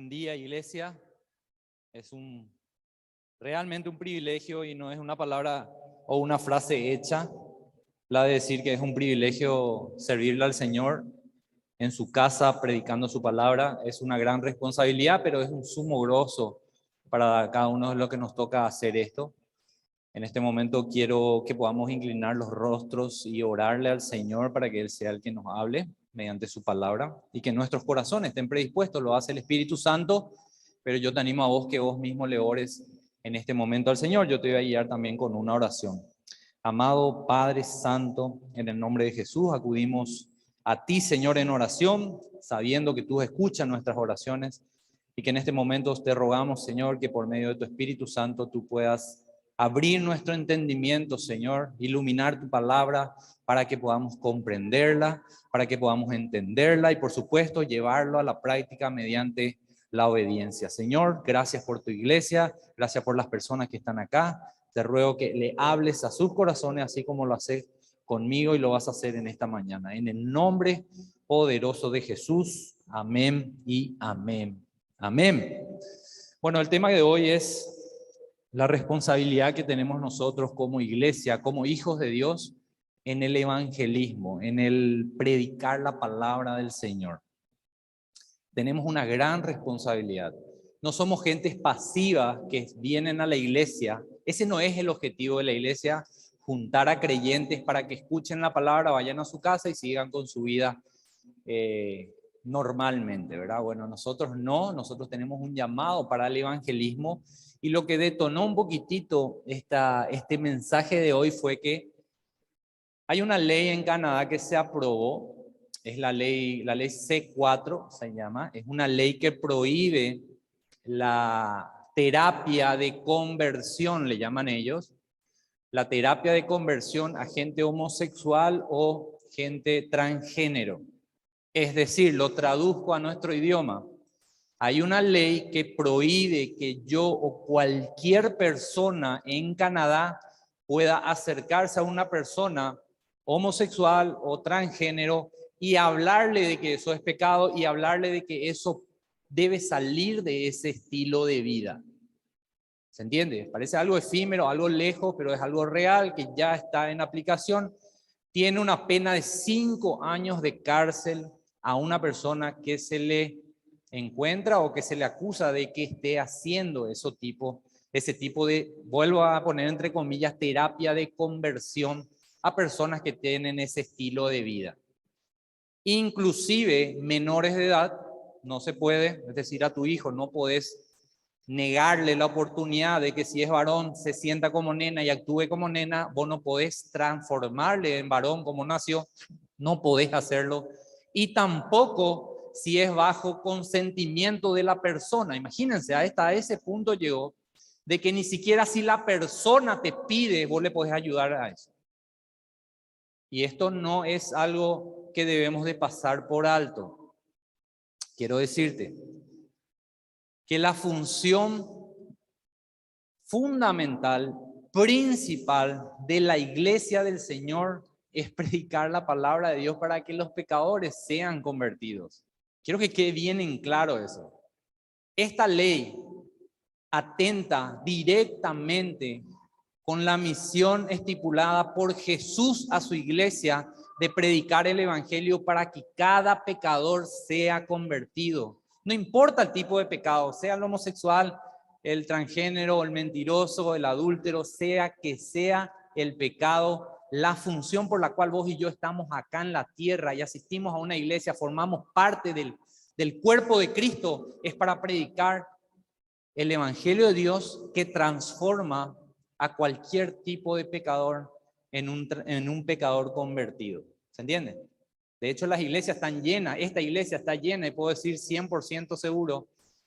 Buen día, iglesia. Es realmente un privilegio y no es una palabra o una frase hecha la de decir que es un privilegio servirle al Señor en su casa predicando su palabra. Es una gran responsabilidad, pero es un sumo gozo para cada uno de los que nos toca hacer esto. En este momento quiero que podamos inclinar los rostros y orarle al Señor para que Él sea el que nos hable mediante su palabra y que nuestros corazones estén predispuestos. Lo hace el Espíritu Santo, pero yo te animo a vos que vos mismo le ores en este momento al Señor. Yo te voy a guiar también con una oración. Amado Padre Santo, en el nombre de Jesús acudimos a ti, Señor, en oración, sabiendo que tú escuchas nuestras oraciones y que en este momento te rogamos, Señor, que por medio de tu Espíritu Santo tú puedas abrir nuestro entendimiento, Señor, iluminar tu palabra para que podamos comprenderla, para que podamos entenderla y, por supuesto, llevarlo a la práctica mediante la obediencia. Señor, gracias por tu iglesia, gracias por las personas que están acá. Te ruego que le hables a sus corazones así como lo haces conmigo y lo vas a hacer en esta mañana. En el nombre poderoso de Jesús. Amén y amén. Amén. Bueno, el tema de hoy es la responsabilidad que tenemos nosotros como iglesia, como hijos de Dios, en el evangelismo, en el predicar la palabra del Señor. Tenemos una gran responsabilidad. No somos gentes pasivas que vienen a la iglesia. Ese no es el objetivo de la iglesia, juntar a creyentes para que escuchen la palabra, vayan a su casa y sigan con su vida normalmente, ¿verdad? Bueno, nosotros no, nosotros tenemos un llamado para el evangelismo y lo que detonó un poquitito este mensaje de hoy fue que hay una ley en Canadá que se aprobó, es la ley C4 se llama, es una ley que prohíbe la terapia de conversión, le llaman ellos, la terapia de conversión a gente homosexual o gente transgénero. Es decir, lo traduzco a nuestro idioma. Hay una ley que prohíbe que yo o cualquier persona en Canadá pueda acercarse a una persona homosexual o transgénero y hablarle de que eso es pecado y hablarle de que eso debe salir de ese estilo de vida. ¿Se entiende? Parece algo efímero, algo lejos, pero es algo real que ya está en aplicación. Tiene una pena de 5 años de cárcel a una persona que se le encuentra o que se le acusa de que esté haciendo ese tipo de, vuelvo a poner entre comillas, terapia de conversión a personas que tienen ese estilo de vida. Inclusive menores de edad, no se puede, es decir, a tu hijo no podés negarle la oportunidad de que si es varón se sienta como nena y actúe como nena. Vos no podés transformarle en varón como nació, no podés hacerlo. Y tampoco si es bajo consentimiento de la persona. Imagínense, hasta ese punto llegó de que ni siquiera si la persona te pide, vos le podés ayudar a eso. Y esto no es algo que debemos de pasar por alto. Quiero decirte que la función fundamental, principal de la iglesia del Señor es predicar la palabra de Dios para que los pecadores sean convertidos. Quiero que quede bien en claro eso. Esta ley atenta directamente con la misión estipulada por Jesús a su iglesia de predicar el evangelio para que cada pecador sea convertido. No importa el tipo de pecado, sea el homosexual, el transgénero, el mentiroso, el adúltero, sea que sea el pecado, la función por la cual vos y yo estamos acá en la tierra y asistimos a una iglesia, formamos parte del cuerpo de Cristo, es para predicar el evangelio de Dios que transforma a cualquier tipo de pecador en un pecador convertido. ¿Se entiende? De hecho, las iglesias están llenas, esta iglesia está llena, y puedo decir 100% seguro,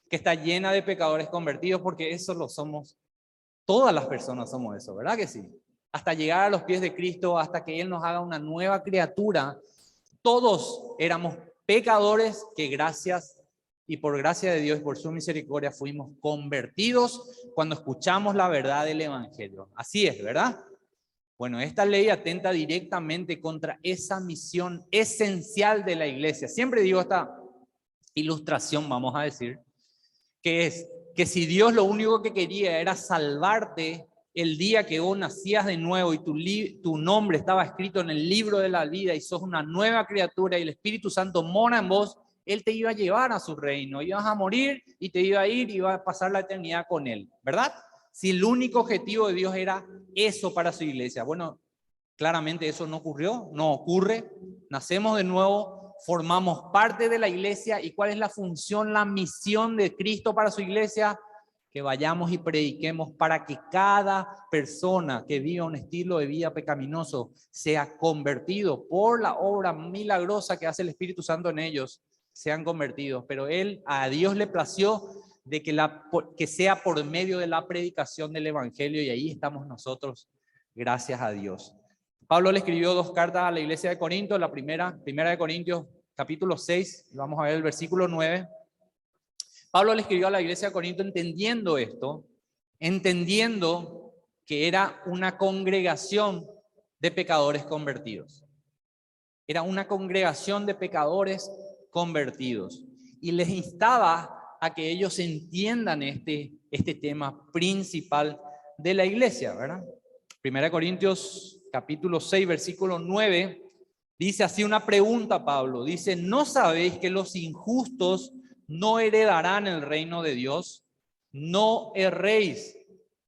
que está llena de pecadores convertidos, porque eso lo somos, todas las personas somos eso, ¿verdad que sí? Hasta llegar a los pies de Cristo, hasta que Él nos haga una nueva criatura, todos éramos pecadores que gracias y por gracia de Dios y por su misericordia fuimos convertidos cuando escuchamos la verdad del evangelio. Así es, ¿verdad? Bueno, esta ley atenta directamente contra esa misión esencial de la iglesia. Siempre digo esta ilustración, vamos a decir, que es que si Dios lo único que quería era salvarte el día que vos nacías de nuevo y tu nombre estaba escrito en el libro de la vida y sos una nueva criatura y el Espíritu Santo mora en vos, Él te iba a llevar a su reino, ibas a morir y te iba a ir y iba a pasar la eternidad con Él, ¿verdad? Si el único objetivo de Dios era eso para su iglesia, bueno, claramente eso no ocurrió, no ocurre, nacemos de nuevo, formamos parte de la iglesia. ¿Y cuál es la función, la misión de Cristo para su iglesia? Que vayamos y prediquemos para que cada persona que viva un estilo de vida pecaminoso sea convertido por la obra milagrosa que hace el Espíritu Santo en ellos, sean convertidos. Pero a Dios le plació de que sea por medio de la predicación del Evangelio, y ahí estamos nosotros, gracias a Dios. Pablo le escribió 2 cartas a la iglesia de Corinto, la primera de Corintios capítulo 6, y vamos a ver el versículo 9. Pablo le escribió a la iglesia de Corinto entendiendo esto, entendiendo que era una congregación de pecadores convertidos. Era una congregación de pecadores convertidos. Y les instaba a que ellos entiendan este tema principal de la iglesia, ¿verdad? 1 Corintios capítulo 6, versículo 9, dice así una pregunta Pablo, dice, ¿no sabéis que los injustos no heredarán el reino de Dios? No erréis,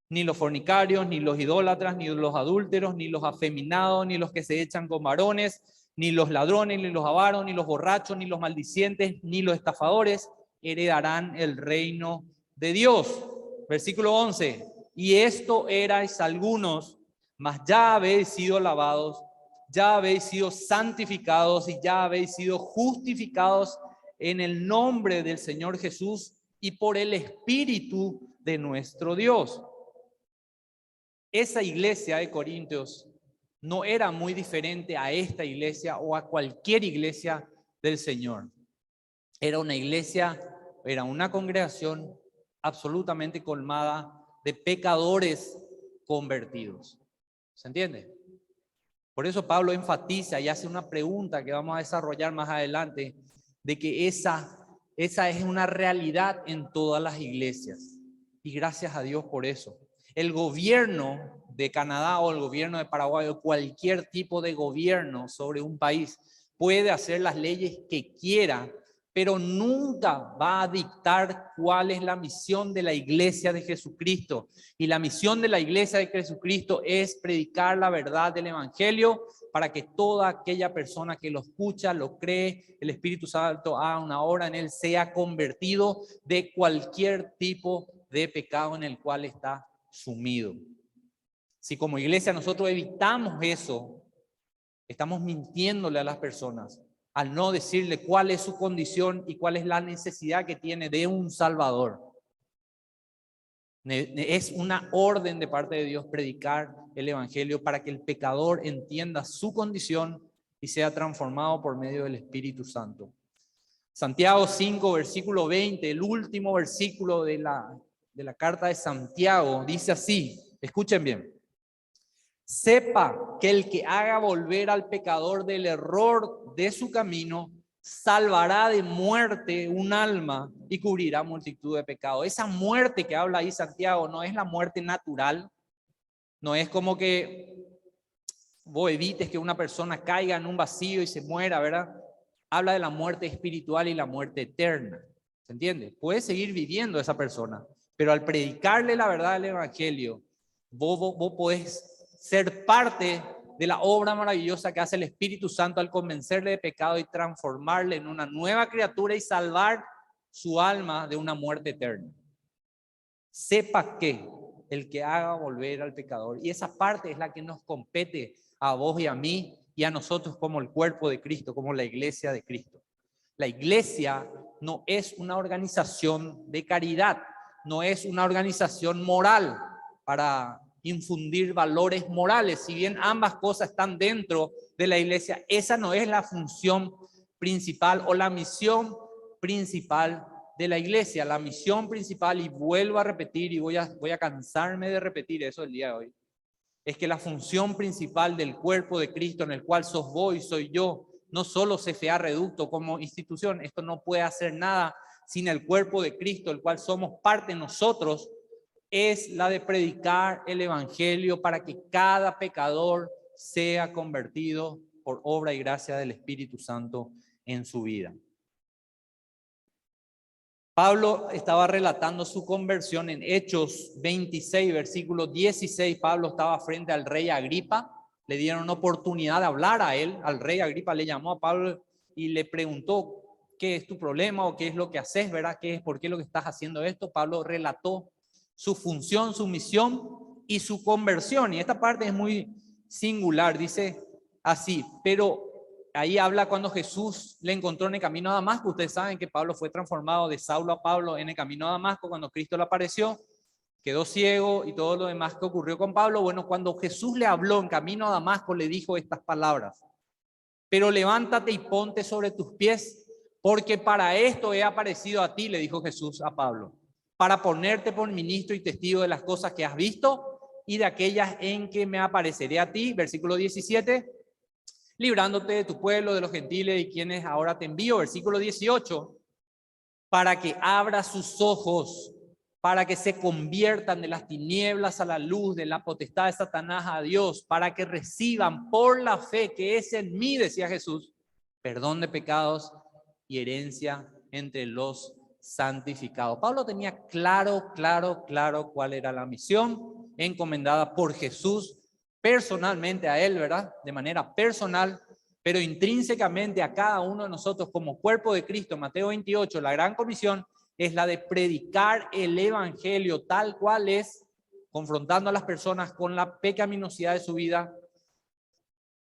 ni los fornicarios, ni los idólatras, ni los adúlteros, ni los afeminados, ni los que se echan con varones, ni los ladrones, ni los avaros, ni los borrachos, ni los maldicientes, ni los estafadores heredarán el reino de Dios. Versículo 11, y esto erais algunos, mas ya habéis sido lavados, ya habéis sido santificados y ya habéis sido justificados en el nombre del Señor Jesús y por el Espíritu de nuestro Dios. Esa iglesia de Corintios no era muy diferente a esta iglesia o a cualquier iglesia del Señor. Era una iglesia, era una congregación absolutamente colmada de pecadores convertidos. ¿Se entiende? Por eso Pablo enfatiza y hace una pregunta que vamos a desarrollar más adelante, de que esa es una realidad en todas las iglesias. Y gracias a Dios por eso. El gobierno de Canadá o el gobierno de Paraguay o cualquier tipo de gobierno sobre un país puede hacer las leyes que quiera, pero nunca va a dictar cuál es la misión de la iglesia de Jesucristo. Y la misión de la iglesia de Jesucristo es predicar la verdad del evangelio para que toda aquella persona que lo escucha, lo cree, el Espíritu Santo haga una obra en él, sea convertido de cualquier tipo de pecado en el cual está sumido. Si como iglesia nosotros evitamos eso, estamos mintiéndole a las personas al no decirle cuál es su condición y cuál es la necesidad que tiene de un Salvador. Es una orden de parte de Dios predicar el evangelio para que el pecador entienda su condición y sea transformado por medio del Espíritu Santo. Santiago 5, versículo 20, el último versículo de la carta de Santiago, dice así, escuchen bien. Sepa que el que haga volver al pecador del error de su camino, salvará de muerte un alma y cubrirá multitud de pecados. Esa muerte que habla ahí Santiago no es la muerte natural, no es como que vos evites que una persona caiga en un vacío y se muera, ¿verdad? Habla de la muerte espiritual y la muerte eterna, ¿se entiende? Puede seguir viviendo esa persona, pero al predicarle la verdad del evangelio, vos podés ser parte de la obra maravillosa que hace el Espíritu Santo al convencerle de pecado y transformarle en una nueva criatura y salvar su alma de una muerte eterna. Sepa que el que haga volver al pecador, y esa parte es la que nos compete a vos y a mí y a nosotros como el cuerpo de Cristo, como la iglesia de Cristo. La iglesia no es una organización de caridad, no es una organización moral para infundir valores morales. Si bien ambas cosas están dentro de la iglesia, esa no es la función principal o la misión principal de la iglesia. La misión principal, y vuelvo a repetir y voy a cansarme de repetir eso el día de hoy, es que la función principal del cuerpo de Cristo, en el cual sos vos y soy yo, no solo CFA Reducto como institución, esto no puede hacer nada sin el cuerpo de Cristo, el cual somos parte nosotros, es la de predicar el evangelio para que cada pecador sea convertido por obra y gracia del Espíritu Santo en su vida. Pablo estaba relatando su conversión en Hechos 26, versículo 16. Pablo estaba frente al rey Agripa, le dieron oportunidad de hablar a él. Al rey Agripa le llamó a Pablo y le preguntó: ¿qué es tu problema o qué es lo que haces, verdad? ¿Qué es, por qué lo que estás haciendo esto? Pablo relató su función, su misión y su conversión. Y esta parte es muy singular, dice así: pero ahí habla cuando Jesús le encontró en el camino a Damasco. Ustedes saben que Pablo fue transformado de Saulo a Pablo en el camino a Damasco cuando Cristo le apareció, quedó ciego y todo lo demás que ocurrió con Pablo. Bueno, cuando Jesús le habló en camino a Damasco, le dijo estas palabras: pero levántate y ponte sobre tus pies, porque para esto he aparecido a ti, le dijo Jesús a Pablo, para ponerte por ministro y testigo de las cosas que has visto y de aquellas en que me apareceré a ti. Versículo 17, librándote de tu pueblo, de los gentiles y quienes ahora te envío. Versículo 18, para que abra sus ojos, para que se conviertan de las tinieblas a la luz, de la potestad de Satanás a Dios, para que reciban por la fe que es en mí, decía Jesús, perdón de pecados y herencia entre los santificados. Pablo tenía claro cuál era la misión encomendada por Jesús personalmente a él, ¿verdad? De manera personal, pero intrínsecamente a cada uno de nosotros como cuerpo de Cristo. Mateo 28, la gran comisión es la de predicar el evangelio tal cual es, confrontando a las personas con la pecaminosidad de su vida,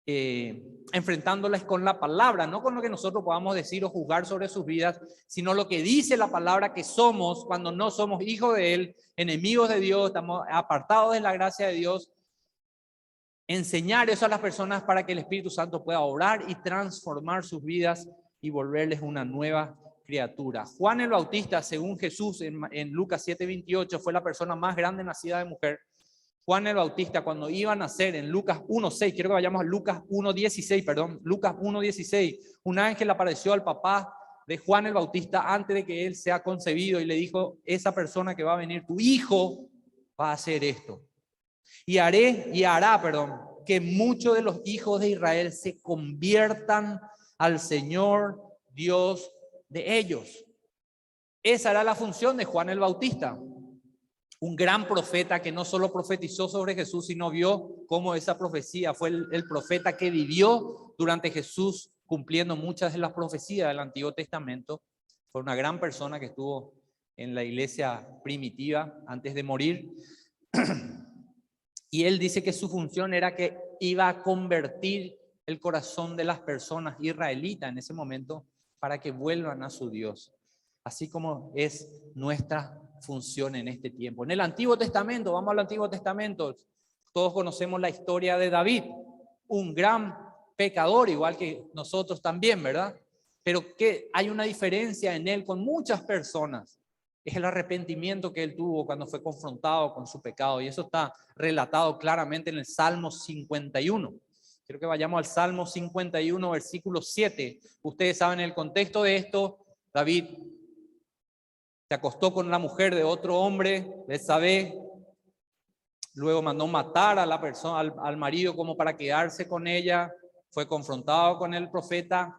enfrentándolas con la palabra, no con lo que nosotros podamos decir o juzgar sobre sus vidas, sino lo que dice la palabra que somos cuando no somos hijos de Él, enemigos de Dios, estamos apartados de la gracia de Dios. Enseñar eso a las personas para que el Espíritu Santo pueda obrar y transformar sus vidas y volverles una nueva criatura. Juan el Bautista, según Jesús en Lucas 7:28, fue la persona más grande nacida de mujer. Juan el Bautista, cuando iba a nacer en Lucas 1:6, quiero que vayamos a Lucas 1:16, perdón, Lucas 1:16, un ángel apareció al papá de Juan el Bautista antes de que él sea concebido y le dijo: esa persona que va a venir, tu hijo, va a hacer esto. Y hará, que muchos de los hijos de Israel se conviertan al Señor Dios de ellos. Esa era la función de Juan el Bautista, un gran profeta que no solo profetizó sobre Jesús, sino vio cómo esa profecía fue el profeta que vivió durante Jesús, cumpliendo muchas de las profecías del Antiguo Testamento. Fue una gran persona que estuvo en la iglesia primitiva antes de morir. Y él dice que su función era que iba a convertir el corazón de las personas israelitas en ese momento para que vuelvan a su Dios. Así como es nuestra función en este tiempo. En el Antiguo Testamento, vamos al Antiguo Testamento, todos conocemos la historia de David, un gran pecador, igual que nosotros también, ¿verdad? Pero que hay una diferencia en él con muchas personas. Es el arrepentimiento que él tuvo cuando fue confrontado con su pecado. Y eso está relatado claramente en el Salmo 51. Quiero que vayamos al Salmo 51, versículo 7. Ustedes saben el contexto de esto. David se acostó con la mujer de otro hombre, Betsabé. Luego mandó matar a la persona, al marido, como para quedarse con ella. Fue confrontado con el profeta.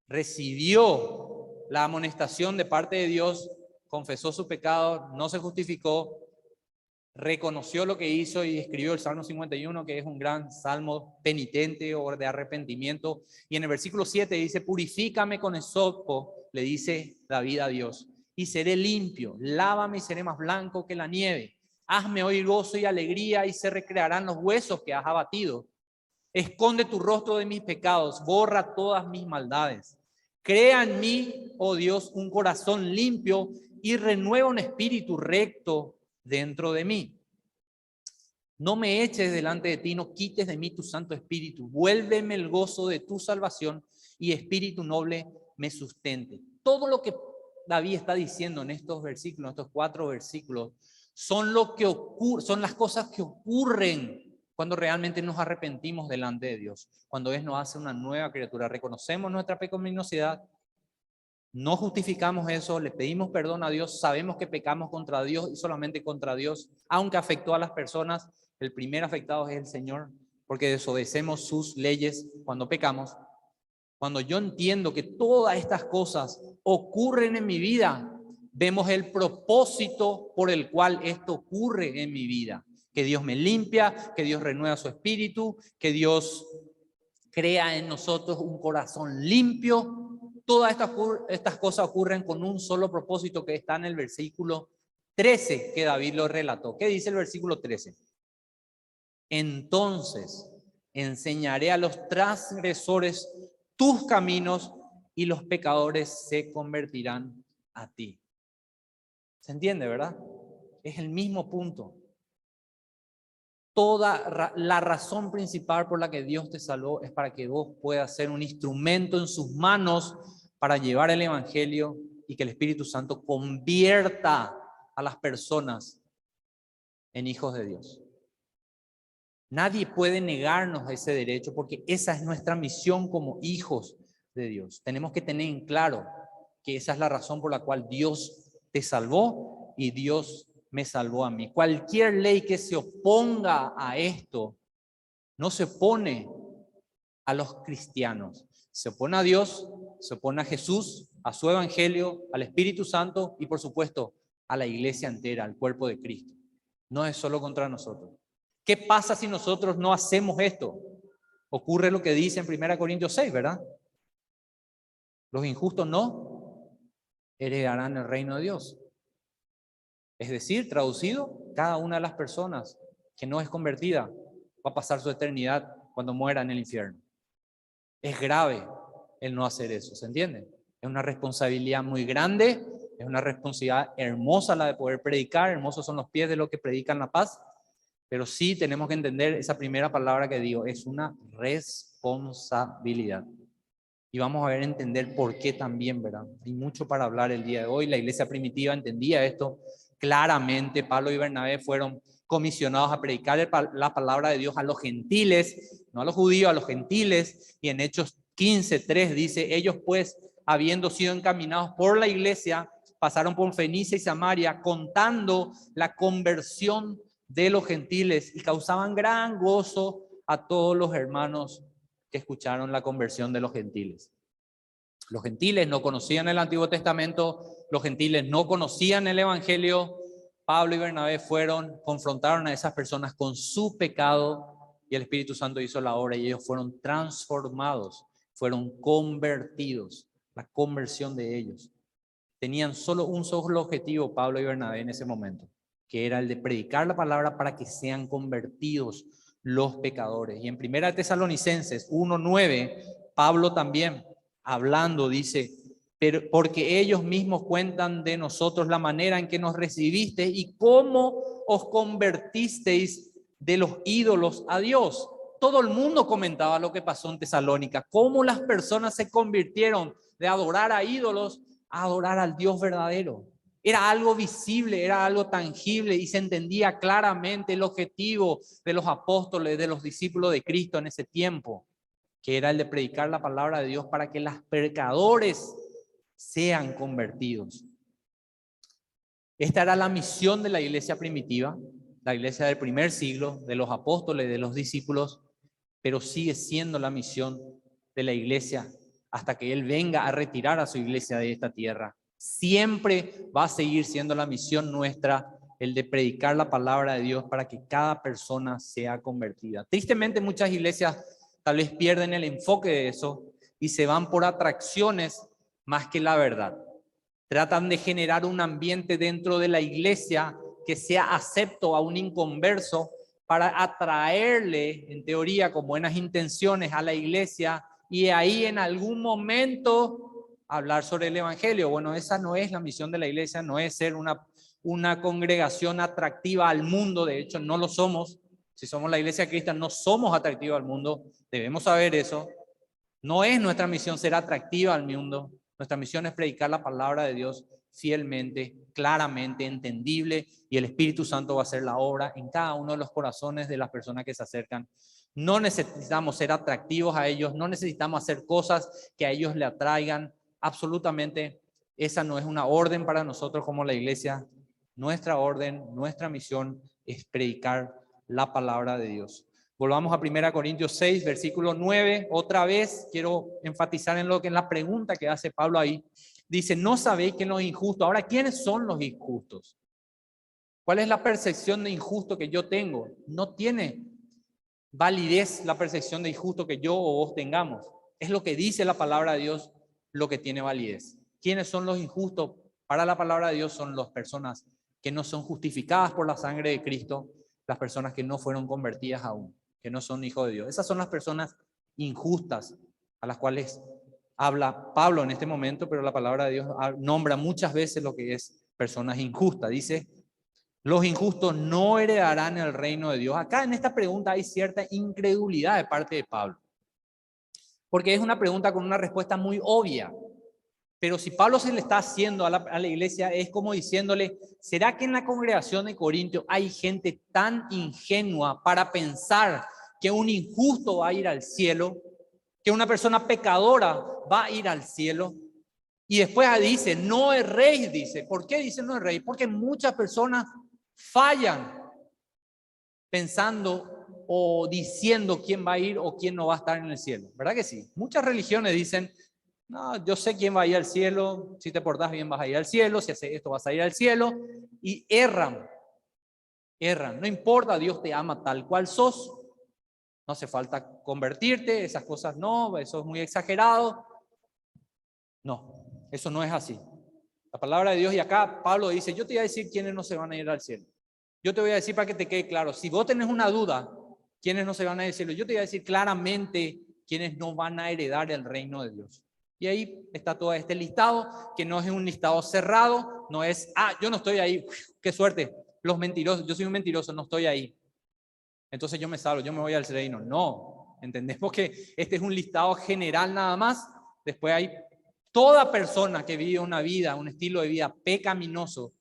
Recibió la amonestación de parte de Dios. Confesó su pecado, no se justificó, reconoció lo que hizo y escribió el Salmo 51, que es un gran salmo penitente o de arrepentimiento. Y en el versículo 7 dice: purifícame con esopo, le dice David a Dios, y seré limpio, lávame y seré más blanco que la nieve. Hazme oír gozo y alegría y se recrearán los huesos que has abatido. Esconde tu rostro de mis pecados, borra todas mis maldades. Crea en mí, oh Dios, un corazón limpio y renueva un espíritu recto dentro de mí. No me eches delante de ti, no quites de mí tu santo espíritu. Vuélveme el gozo de tu salvación y espíritu noble me sustente. Todo lo que David está diciendo en estos versículos, estos 4 versículos, son las cosas que ocurren cuando realmente nos arrepentimos delante de Dios, cuando Él nos hace una nueva criatura, reconocemos nuestra pecaminosidad no justificamos eso, le pedimos perdón a Dios, sabemos que pecamos contra Dios y solamente contra Dios, aunque afectó a las personas, el primer afectado es el Señor, porque desobedecemos sus leyes cuando pecamos. Cuando yo entiendo que todas estas cosas ocurren en mi vida, vemos el propósito por el cual esto ocurre en mi vida. Que Dios me limpia, que Dios renueva su espíritu, que Dios crea en nosotros un corazón limpio. Todas estas cosas ocurren con un solo propósito que está en el versículo 13 que David lo relató. ¿Qué dice el versículo 13? Entonces enseñaré a los transgresores tus caminos y los pecadores se convertirán a ti. ¿Se entiende, verdad? Es el mismo punto. Toda la razón principal por la que Dios te salvó es para que vos puedas ser un instrumento en sus manos para llevar el evangelio y que el Espíritu Santo convierta a las personas en hijos de Dios. Nadie puede negarnos ese derecho porque esa es nuestra misión como hijos de Dios. Tenemos que tener en claro que esa es la razón por la cual Dios te salvó y Dios me salvó a mí. Cualquier ley que se oponga a esto no se opone a los cristianos. Se opone a Dios, se opone a Jesús, a su evangelio, al Espíritu Santo y por supuesto a la iglesia entera, al cuerpo de Cristo. No es solo contra nosotros. ¿Qué pasa si nosotros no hacemos esto? Ocurre lo que dice en 1 Corintios 6, ¿verdad? Los injustos no heredarán el reino de Dios. Es decir, traducido, cada una de las personas que no es convertida va a pasar su eternidad cuando muera en el infierno. Es grave el no hacer eso, ¿se entiende? Es una responsabilidad muy grande, es una responsabilidad hermosa la de poder predicar, hermosos son los pies de los que predican la paz, pero sí tenemos que entender esa primera palabra que digo, es una responsabilidad. Y vamos a ver, entender por qué también, ¿verdad? Hay mucho para hablar el día de hoy. La iglesia primitiva entendía esto claramente. Pablo y Bernabé fueron comisionados a predicar la palabra de Dios a los gentiles, no a los judíos, a los gentiles. Y en Hechos 15:3 dice, ellos pues, habiendo sido encaminados por la iglesia, pasaron por Fenicia y Samaria, contando la conversión de los gentiles y causaban gran gozo a todos los hermanos que escucharon la conversión de los gentiles. Los gentiles no conocían el Antiguo Testamento, los gentiles no conocían el Evangelio. Pablo y Bernabé confrontaron a esas personas con su pecado y el Espíritu Santo hizo la obra y ellos fueron transformados, fueron convertidos, la conversión de ellos. Tenían solo un solo objetivo Pablo y Bernabé en ese momento, que era el de predicar la palabra para que sean convertidos los pecadores. Y en 1 Tesalonicenses 1:9, Pablo también hablando dice, pero porque ellos mismos cuentan de nosotros la manera en que nos recibiste y cómo os convertisteis de los ídolos a Dios. Todo el mundo comentaba lo que pasó en Tesalónica, cómo las personas se convirtieron de adorar a ídolos a adorar al Dios verdadero. Era algo visible, era algo tangible y se entendía claramente el objetivo de los apóstoles, de los discípulos de Cristo en ese tiempo, que era el de predicar la palabra de Dios para que los pecadores sean convertidos. Esta era la misión de la iglesia primitiva, la iglesia del primer siglo, de los apóstoles, de los discípulos, pero sigue siendo la misión de la iglesia hasta que Él venga a retirar a su iglesia de esta tierra. Siempre va a seguir siendo la misión nuestra el de predicar la palabra de Dios para que cada persona sea convertida. Tristemente muchas iglesias tal vez pierden el enfoque de eso y se van por atracciones más que la verdad. Tratan de generar un ambiente dentro de la iglesia que sea acepto a un inconverso para atraerle, en teoría, con buenas intenciones a la iglesia y ahí en algún momento hablar sobre el evangelio. Bueno, esa no es la misión de la iglesia, no es ser una congregación atractiva al mundo, de hecho no lo somos. Si somos la iglesia cristiana no somos atractivos al mundo, debemos saber eso. No es nuestra misión ser atractiva al mundo, nuestra misión es predicar la palabra de Dios fielmente, claramente, entendible, y el Espíritu Santo va a hacer la obra en cada uno de los corazones de las personas que se acercan. No necesitamos ser atractivos a ellos, no necesitamos hacer cosas que a ellos le atraigan, absolutamente Esa no es una orden para nosotros como la iglesia. Nuestra orden, nuestra misión es predicar la palabra de Dios. Volvamos a 1 Corintios 6, versículo 9. Otra vez quiero enfatizar en lo que en la pregunta que hace Pablo ahí. Dice, ¿no sabéis que los injustos? Ahora, ¿quiénes son los injustos? ¿Cuál es la percepción de injusto que yo tengo? No tiene validez la percepción de injusto que yo o vos tengamos. Es lo que dice la palabra de Dios lo que tiene validez. ¿Quiénes son los injustos? Para la palabra de Dios son las personas que no son justificadas por la sangre de Cristo, las personas que no fueron convertidas aún, que no son hijos de Dios. Esas son las personas injustas a las cuales habla Pablo en este momento, pero la palabra de Dios nombra muchas veces lo que es personas injustas. Dice, los injustos no heredarán el reino de Dios. Acá en esta pregunta hay cierta incredulidad de parte de Pablo, porque es una pregunta con una respuesta muy obvia. Pero si Pablo se le está haciendo a la iglesia, es como diciéndole, ¿será que en la congregación de Corintios hay gente tan ingenua para pensar que un injusto va a ir al cielo, que una persona pecadora va a ir al cielo? Y después dice, no erréis, dice. ¿Por qué dice no erréis? Porque muchas personas fallan pensando o diciendo quién va a ir o quién no va a estar en el cielo. ¿Verdad que sí? Muchas religiones dicen, no, yo sé quién va a ir al cielo, si te portás bien vas a ir al cielo, si haces esto vas a ir al cielo, y erran, no importa, Dios te ama tal cual sos, no hace falta convertirte, esas cosas no, eso es muy exagerado. No, eso no es así. La palabra de Dios, y acá Pablo dice, yo te voy a decir quiénes no se van a ir al cielo. Yo te voy a decir para que te quede claro, si vos tenés una duda, quiénes no se van a ir al cielo, yo te voy a decir claramente quiénes no van a heredar el reino de Dios. Y ahí está todo este listado, que no es un listado cerrado, no es, yo no estoy ahí, qué suerte, los mentirosos, yo soy un mentiroso, no estoy ahí. Entonces yo me salvo, yo me voy al reino. No, entendemos que este es un listado general nada más. Después hay toda persona que vive una vida, un estilo de vida pecaminoso,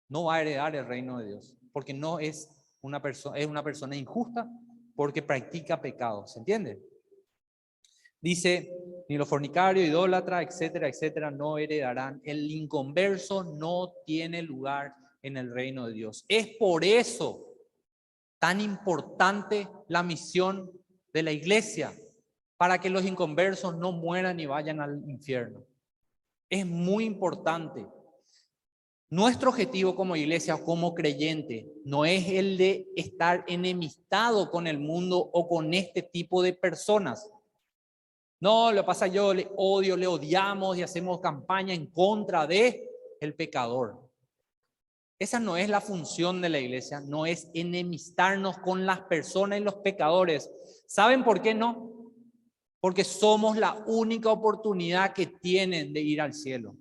no va a heredar el reino de Dios, porque no es una persona, es una persona injusta porque practica pecado, ¿se entiende? Dice, ni los fornicarios, idólatras, etcétera, etcétera, no heredarán. El inconverso no tiene lugar en el reino de Dios. Es por eso tan importante la misión de la iglesia, para que los inconversos no mueran y vayan al infierno. Es muy importante. Nuestro objetivo como iglesia, como creyente, no es el de estar enemistado con el mundo o con este tipo de personas. No, lo pasa yo le odio, le odiamos y hacemos campaña en contra de el pecador. Esa no es la función de la iglesia, no es enemistarnos con las personas y los pecadores. ¿Saben por qué no? Porque somos la única oportunidad que tienen de ir al cielo.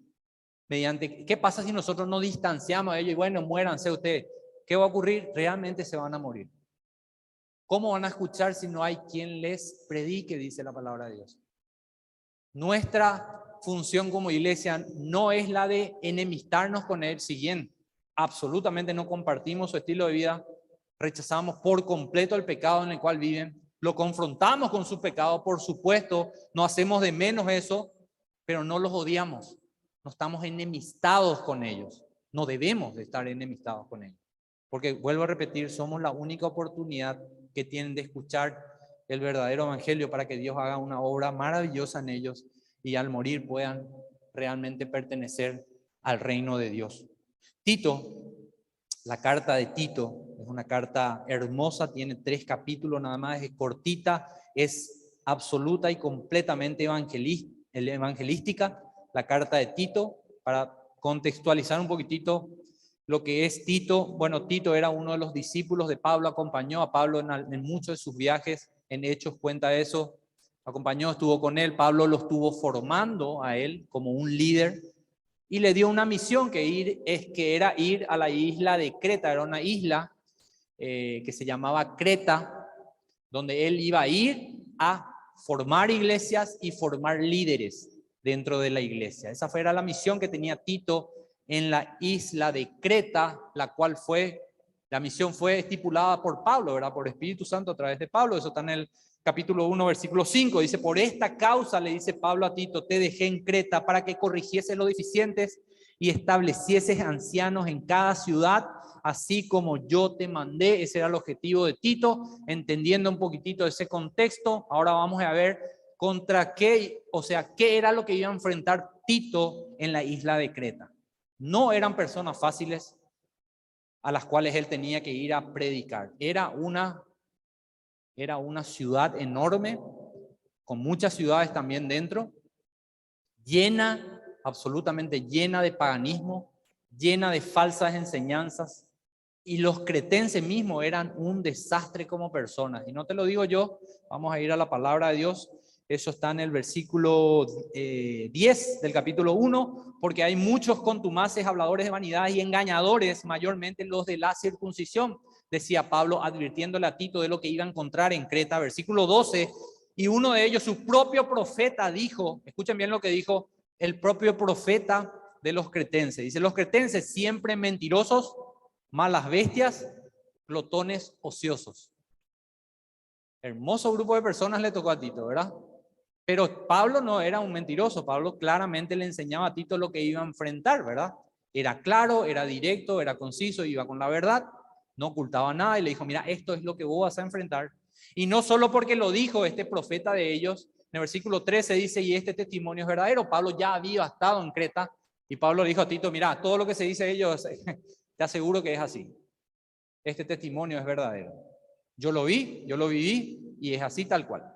Mediante, ¿qué pasa si nosotros nos distanciamos de ellos y bueno, muéranse ustedes? ¿Qué va a ocurrir? Realmente se van a morir. ¿Cómo van a escuchar si no hay quien les predique, dice la palabra de Dios? Nuestra función como iglesia no es la de enemistarnos con él, siguiente. Absolutamente no compartimos su estilo de vida, rechazamos por completo el pecado en el cual viven, lo confrontamos con su pecado, por supuesto, no hacemos de menos eso, pero no los odiamos, no estamos enemistados con ellos, no debemos de estar enemistados con ellos, porque vuelvo a repetir, somos la única oportunidad que tienen de escuchar el verdadero evangelio para que Dios haga una obra maravillosa en ellos y al morir puedan realmente pertenecer al reino de Dios. Tito, la carta de Tito, es una carta hermosa, tiene 3 capítulos nada más, es cortita, es absoluta y completamente evangelística, la carta de Tito. Para contextualizar un poquitito lo que es Tito, bueno, Tito era uno de los discípulos de Pablo, acompañó a Pablo en muchos de sus viajes, en Hechos cuenta eso, acompañó, estuvo con él, Pablo lo estuvo formando a él como un líder, y le dio una misión que era ir a la isla de Creta, era una isla que se llamaba Creta, donde él iba a ir a formar iglesias y formar líderes dentro de la iglesia. Esa era la misión que tenía Tito en la isla de Creta, la misión fue estipulada por Pablo, ¿verdad? Por Espíritu Santo a través de Pablo, eso está en capítulo 1, versículo 5, dice, por esta causa, le dice Pablo a Tito, te dejé en Creta para que corrigieses los deficientes y establecieses ancianos en cada ciudad, así como yo te mandé. Ese era el objetivo de Tito. Entendiendo un poquitito ese contexto, ahora vamos a ver contra qué, o sea, qué era lo que iba a enfrentar Tito en la isla de Creta. No eran personas fáciles a las cuales él tenía que ir a predicar. Era una ciudad enorme, con muchas ciudades también dentro, llena, absolutamente llena de paganismo, llena de falsas enseñanzas, y los cretenses mismos eran un desastre como personas. Y no te lo digo yo, vamos a ir a la palabra de Dios. Eso está en el versículo 10 del capítulo 1, porque hay muchos contumaces, habladores de vanidades y engañadores, mayormente los de la circuncisión, decía Pablo, advirtiéndole a Tito de lo que iba a encontrar en Creta. Versículo 12, y uno de ellos, su propio profeta, dijo, escuchen bien lo que dijo el propio profeta de los cretenses. Dice, los cretenses siempre mentirosos, malas bestias, glotones ociosos. Hermoso grupo de personas le tocó a Tito, ¿verdad? Pero Pablo no era un mentiroso. Pablo claramente le enseñaba a Tito lo que iba a enfrentar, ¿verdad? Era claro, era directo, era conciso, iba con la verdad, no ocultaba nada y le dijo, mira, esto es lo que vos vas a enfrentar. Y no solo porque lo dijo este profeta de ellos, en el versículo 13 dice, y este testimonio es verdadero. Pablo ya había estado en Creta y Pablo le dijo a Tito, mira, todo lo que se dice de ellos, te aseguro que es así. Este testimonio es verdadero. Yo lo vi, yo lo viví y es así tal cual.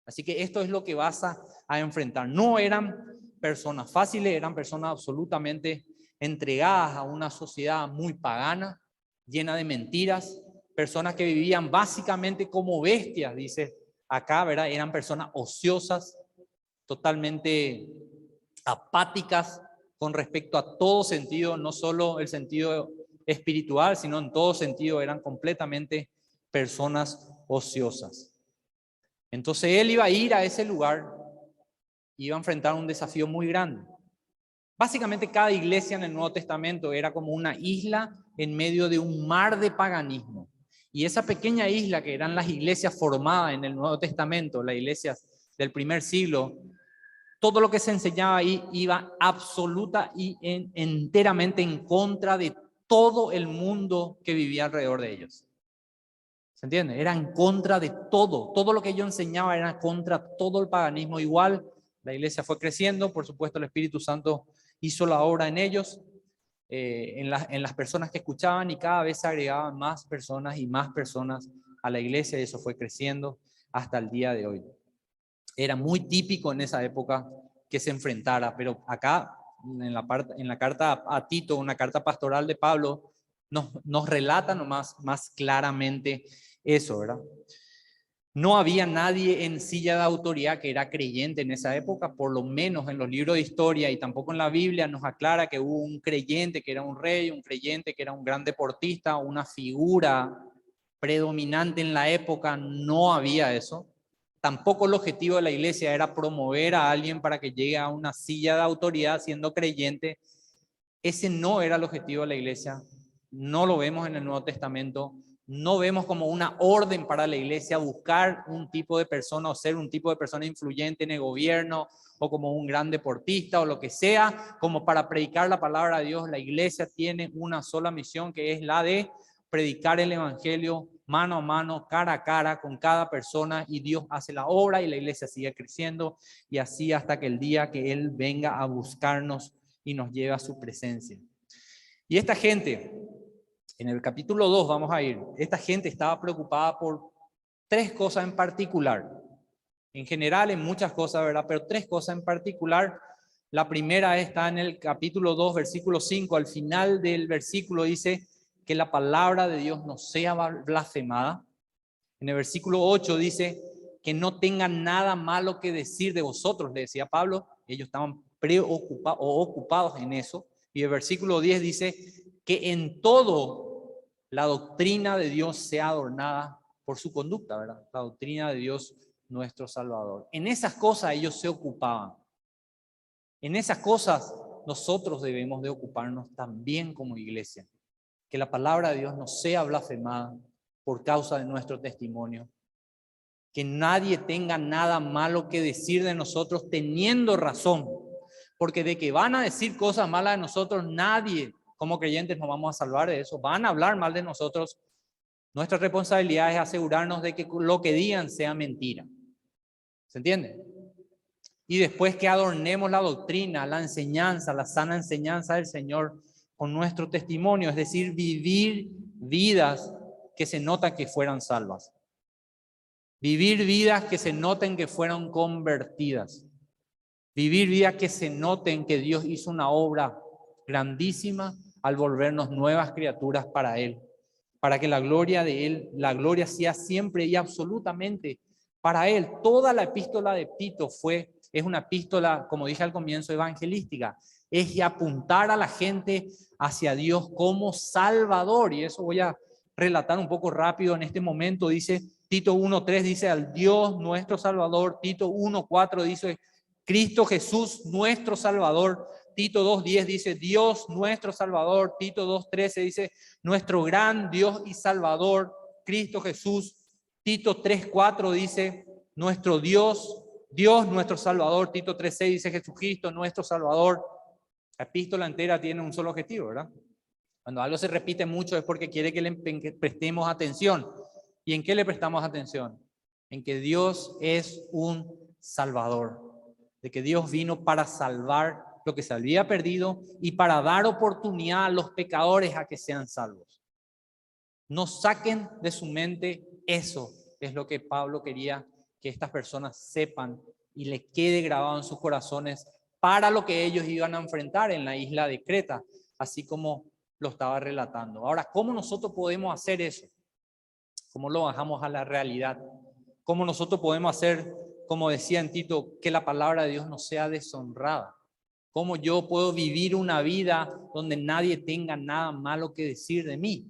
Así que esto es lo que vas a enfrentar. No eran personas fáciles, eran personas absolutamente entregadas a una sociedad muy pagana, llena de mentiras, personas que vivían básicamente como bestias, dice acá, ¿verdad? Eran personas ociosas, totalmente apáticas con respecto a todo sentido, no solo el sentido espiritual, sino en todo sentido eran completamente personas ociosas. Entonces él iba a ir a ese lugar, iba a enfrentar un desafío muy grande. Básicamente cada iglesia en el Nuevo Testamento era como una isla en medio de un mar de paganismo. Y esa pequeña isla que eran las iglesias formadas en el Nuevo Testamento, las iglesias del primer siglo, todo lo que se enseñaba ahí iba absoluta y enteramente en contra de todo el mundo que vivía alrededor de ellos. ¿Se entiende? Era en contra de todo. Todo lo que yo enseñaba era contra todo el paganismo. Igual, la iglesia fue creciendo. Por supuesto, el Espíritu Santo hizo la obra en ellos, en las personas que escuchaban, y cada vez se agregaban más personas y más personas a la iglesia, y eso fue creciendo hasta el día de hoy. Era muy típico en esa época que se enfrentara, pero acá en la carta a Tito, una carta pastoral de Pablo, nos relata nomás más claramente eso, ¿verdad? No había nadie en silla de autoridad que era creyente en esa época, por lo menos en los libros de historia, y tampoco en la Biblia nos aclara que hubo un creyente que era un rey, un creyente que era un gran deportista, una figura predominante en la época. No había eso. Tampoco el objetivo de la iglesia era promover a alguien para que llegue a una silla de autoridad siendo creyente. Ese no era el objetivo de la iglesia. No lo vemos en el Nuevo Testamento. No vemos como una orden para la iglesia buscar un tipo de persona o ser un tipo de persona influyente en el gobierno, o como un gran deportista o lo que sea, como para predicar la palabra de Dios. La iglesia tiene una sola misión, que es la de predicar el evangelio mano a mano, cara a cara con cada persona, y Dios hace la obra y la iglesia sigue creciendo, y así hasta que el día que Él venga a buscarnos y nos lleve a su presencia. Y esta gente, en el capítulo 2 vamos a ir, esta gente estaba preocupada por tres cosas en particular. En general, en muchas cosas, ¿verdad? Pero tres cosas en particular. La primera está en el capítulo 2, versículo 5. Al final del versículo dice que la palabra de Dios no sea blasfemada. En el versículo 8 dice que no tengan nada malo que decir de vosotros, le decía Pablo. Ellos estaban preocupados o ocupados en eso. Y el versículo 10 dice que en todo la doctrina de Dios sea adornada por su conducta, ¿verdad? La doctrina de Dios nuestro Salvador. En esas cosas ellos se ocupaban. En esas cosas nosotros debemos de ocuparnos también como iglesia. Que la palabra de Dios no sea blasfemada por causa de nuestro testimonio. que nadie tenga nada malo que decir de nosotros teniendo razón, porque de que van a decir cosas malas de nosotros, nadie como creyentes nos vamos a salvar de eso. Van a hablar mal de nosotros. Nuestra responsabilidad es asegurarnos de que lo que digan sea mentira. ¿Se entiende? Y después que adornemos la doctrina, la enseñanza, la sana enseñanza del Señor con nuestro testimonio, es decir, vivir vidas que se notan que fueran salvas. Vivir vidas que se noten que fueron convertidas. Vivir vidas que se noten que Dios hizo una obra grandísima al volvernos nuevas criaturas para Él. Para que la gloria de Él, la gloria sea siempre y absolutamente para Él. Toda la epístola de Tito es una epístola, como dije al comienzo, evangelística. Es apuntar a la gente hacia Dios como Salvador. Y eso voy a relatar un poco rápido en este momento. Dice Tito 1:3, dice al Dios nuestro Salvador. Tito 1:4 dice Cristo Jesús nuestro Salvador. Tito 2:10 dice Dios nuestro Salvador. Tito 2:13 dice nuestro gran Dios y Salvador, Cristo Jesús. Tito 3:4 dice nuestro Dios, Dios nuestro Salvador. Tito 3:6 dice Jesucristo nuestro Salvador. La epístola entera tiene un solo objetivo, ¿verdad? Cuando algo se repite mucho es porque quiere que le prestemos atención. ¿Y en qué le prestamos atención? En que Dios es un Salvador. De que Dios vino para salvar lo que se había perdido y para dar oportunidad a los pecadores a que sean salvos. No saquen de su mente eso. Es lo que Pablo quería que estas personas sepan y le quede grabado en sus corazones para lo que ellos iban a enfrentar en la isla de Creta, así como lo estaba relatando. Ahora, ¿cómo nosotros podemos hacer eso? ¿Cómo lo bajamos a la realidad? ¿Cómo nosotros podemos hacer, como decía en Tito, que la palabra de Dios no sea deshonrada? ¿Cómo yo puedo vivir una vida donde nadie tenga nada malo que decir de mí?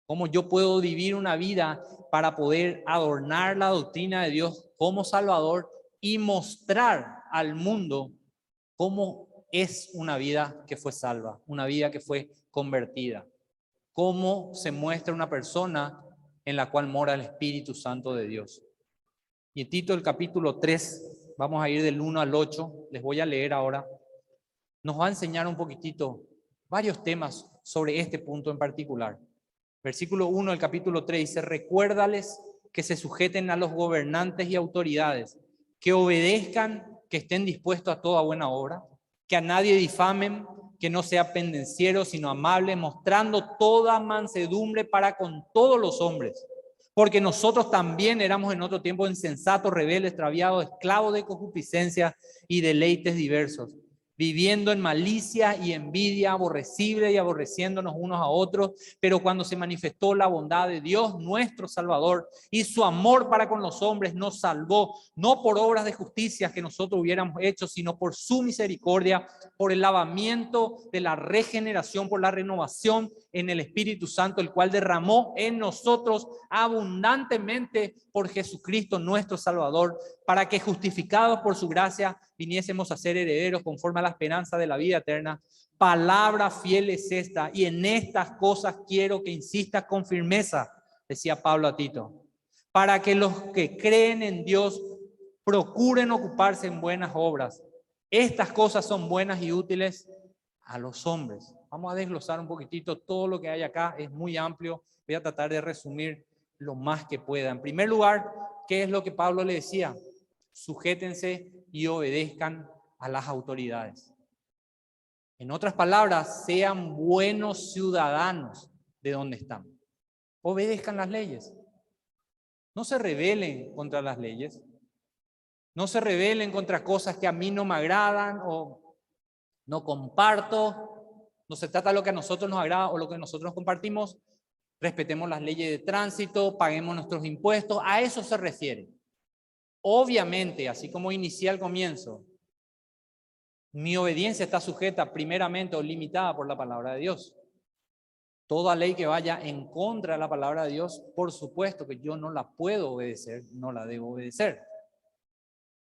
¿Cómo yo puedo vivir una vida para poder adornar la doctrina de Dios como Salvador y mostrar al mundo cómo es una vida que fue salva, una vida que fue convertida? ¿Cómo se muestra una persona en la cual mora el Espíritu Santo de Dios? Y en Tito el capítulo 3, vamos a ir del 1 al 8, les voy a leer ahora. Nos va a enseñar un poquitito varios temas sobre este punto en particular. Versículo 1 del capítulo 3 dice: recuérdales que se sujeten a los gobernantes y autoridades, que obedezcan, que estén dispuestos a toda buena obra, que a nadie difamen, que no sea pendenciero, sino amable, mostrando toda mansedumbre para con todos los hombres. Porque nosotros también éramos en otro tiempo insensatos, rebeldes, extraviados, esclavos de concupiscencia y deleites diversos, viviendo en malicia y envidia, aborrecible y aborreciéndonos unos a otros. Pero cuando se manifestó la bondad de Dios, nuestro Salvador, y su amor para con los hombres, nos salvó, no por obras de justicia que nosotros hubiéramos hecho, sino por su misericordia, por el lavamiento de la regeneración, por la renovación en el Espíritu Santo, el cual derramó en nosotros abundantemente por Jesucristo nuestro Salvador, para que justificados por su gracia viniésemos a ser herederos conforme a la esperanza de la vida eterna. Palabra fiel es esta, y en estas cosas quiero que insistas con firmeza, decía Pablo a Tito, para que los que creen en Dios procuren ocuparse en buenas obras. Estas cosas son buenas y útiles a los hombres. Vamos a desglosar un poquitito todo lo que hay acá, es muy amplio. Voy a tratar de resumir lo más que pueda. En primer lugar, ¿qué es lo que Pablo le decía? Sujétense y obedezcan a las autoridades. En otras palabras, sean buenos ciudadanos de donde están. Obedezcan las leyes. No se rebelen contra las leyes. No se rebelen contra cosas que a mí no me agradan o no comparto. No se trata de lo que a nosotros nos agrada o lo que nosotros compartimos. Respetemos las leyes de tránsito, paguemos nuestros impuestos. A eso se refiere. Obviamente, así como inicié al comienzo, mi obediencia está sujeta primeramente o limitada por la palabra de Dios. Toda ley que vaya en contra de la palabra de Dios, por supuesto que yo no la puedo obedecer, no la debo obedecer.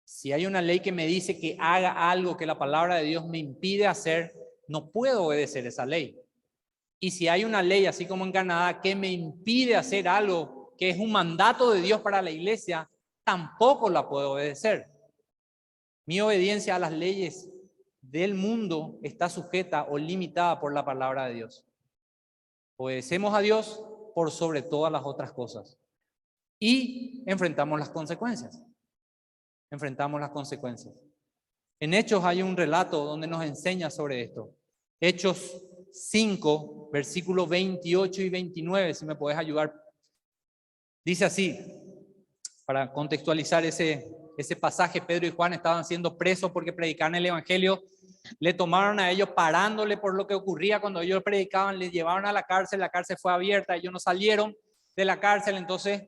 Si hay una ley que me dice que haga algo que la palabra de Dios me impide hacer, no puedo obedecer esa ley. Y si hay una ley, así como en Canadá, que me impide hacer algo que es un mandato de Dios para la iglesia, tampoco la puedo obedecer. Mi obediencia a las leyes del mundo está sujeta o limitada por la palabra de Dios. Obedecemos a Dios por sobre todas las otras cosas. Y enfrentamos las consecuencias. Enfrentamos las consecuencias. En Hechos hay un relato donde nos enseña sobre esto. Hechos 5, versículos 28 y 29, si me puedes ayudar. Dice así, para contextualizar ese pasaje: Pedro y Juan estaban siendo presos porque predicaban el evangelio. Le tomaron a ellos parándole por lo que ocurría cuando ellos predicaban, les llevaron a la cárcel fue abierta, ellos no salieron de la cárcel. Entonces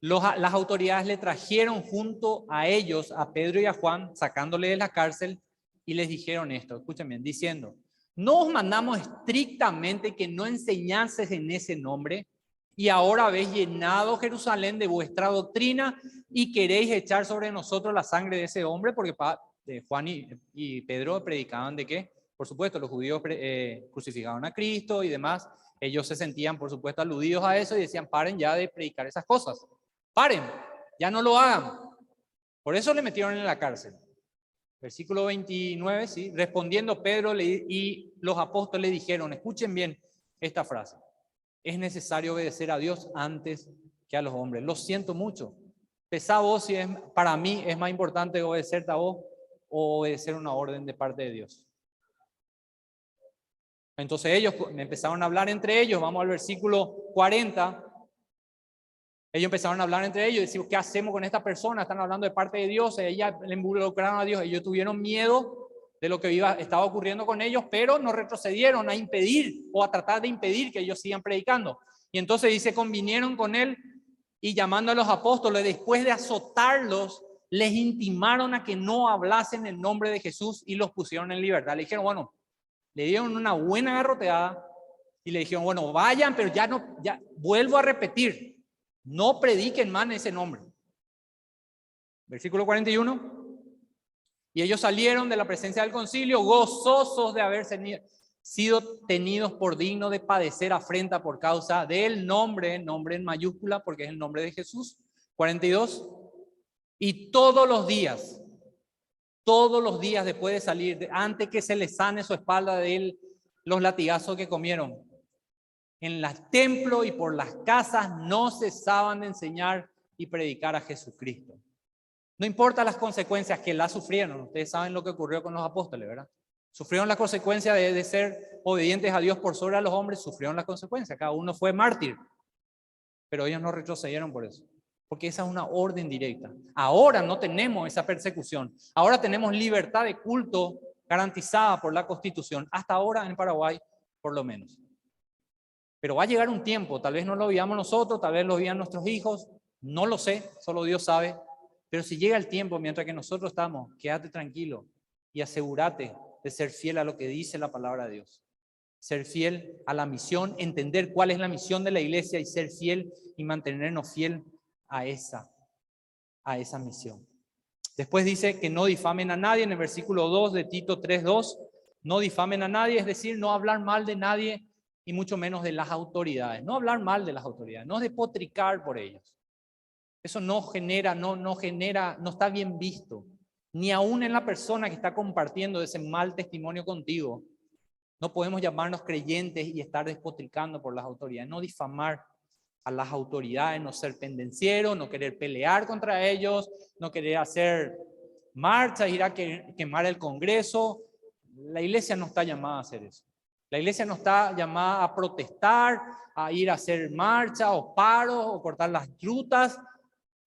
las autoridades le trajeron junto a ellos, a Pedro y a Juan, sacándole de la cárcel, y les dijeron esto, escuchen bien, diciendo: no os mandamos estrictamente que no enseñases en ese nombre, y ahora habéis llenado Jerusalén de vuestra doctrina y queréis echar sobre nosotros la sangre de ese hombre. Porque Juan y Pedro predicaban de que, por supuesto, los judíos crucificaban a Cristo y demás. Ellos se sentían, por supuesto, aludidos a eso y decían: paren ya de predicar esas cosas. Paren, ya no lo hagan. Por eso le metieron en la cárcel. Versículo 29, ¿sí? Respondiendo Pedro y los apóstoles dijeron, escuchen bien esta frase: es necesario obedecer a Dios antes que a los hombres. Lo siento mucho. Pensá vos si para mí es más importante obedecerte a vos o obedecer una orden de parte de Dios. Entonces ellos empezaron a hablar entre ellos. Vamos al versículo 40. Ellos empezaron a hablar entre ellos y decimos: ¿qué hacemos con esta persona? Están hablando de parte de Dios. Ella le involucraron a Dios. Ellos tuvieron miedo de lo que estaba ocurriendo con ellos, pero no retrocedieron a impedir o a tratar de impedir que ellos sigan predicando. Y entonces dice: convinieron con él y llamando a los apóstoles, después de azotarlos, les intimaron a que no hablasen en nombre de Jesús y los pusieron en libertad. Le dijeron, bueno, le dieron una buena garroteada y le dijeron, bueno, vayan, pero ya vuelvo a repetir, no prediquen más en ese nombre. Versículo 41. Y ellos salieron de la presencia del concilio gozosos de haber sido tenidos por dignos de padecer afrenta por causa del nombre en mayúscula, porque es el nombre de Jesús. 42. Y todos los días después de salir, antes que se les sane su espalda de él, los latigazos que comieron, en los templos y por las casas no cesaban de enseñar y predicar a Jesucristo. No importa las consecuencias que la sufrieron. Ustedes saben lo que ocurrió con los apóstoles, ¿verdad? Sufrieron las consecuencias de ser obedientes a Dios por sobre a los hombres. Sufrieron las consecuencias. Cada uno fue mártir. Pero ellos no retrocedieron por eso. Porque esa es una orden directa. Ahora no tenemos esa persecución. Ahora tenemos libertad de culto garantizada por la Constitución. Hasta ahora en Paraguay, por lo menos. Pero va a llegar un tiempo, tal vez no lo vivamos nosotros, tal vez lo vivan nuestros hijos, no lo sé, solo Dios sabe. Pero si llega el tiempo, mientras que nosotros estamos, quédate tranquilo y asegúrate de ser fiel a lo que dice la palabra de Dios. Ser fiel a la misión, entender cuál es la misión de la iglesia y ser fiel y mantenernos fiel a esa misión. Después dice que no difamen a nadie en el versículo 2 de Tito 3:2. No difamen a nadie, es decir, no hablar mal de nadie y mucho menos de las autoridades. No hablar mal de las autoridades, no despotricar por ellos. Eso no está bien visto. Ni aún en la persona que está compartiendo ese mal testimonio contigo. No podemos llamarnos creyentes y estar despotricando por las autoridades. No difamar a las autoridades, no ser pendenciero, no querer pelear contra ellos, no querer hacer marchas, ir a quemar el Congreso. La iglesia no está llamada a hacer eso. La iglesia no está llamada a protestar, a ir a hacer marchas o paros o cortar las rutas.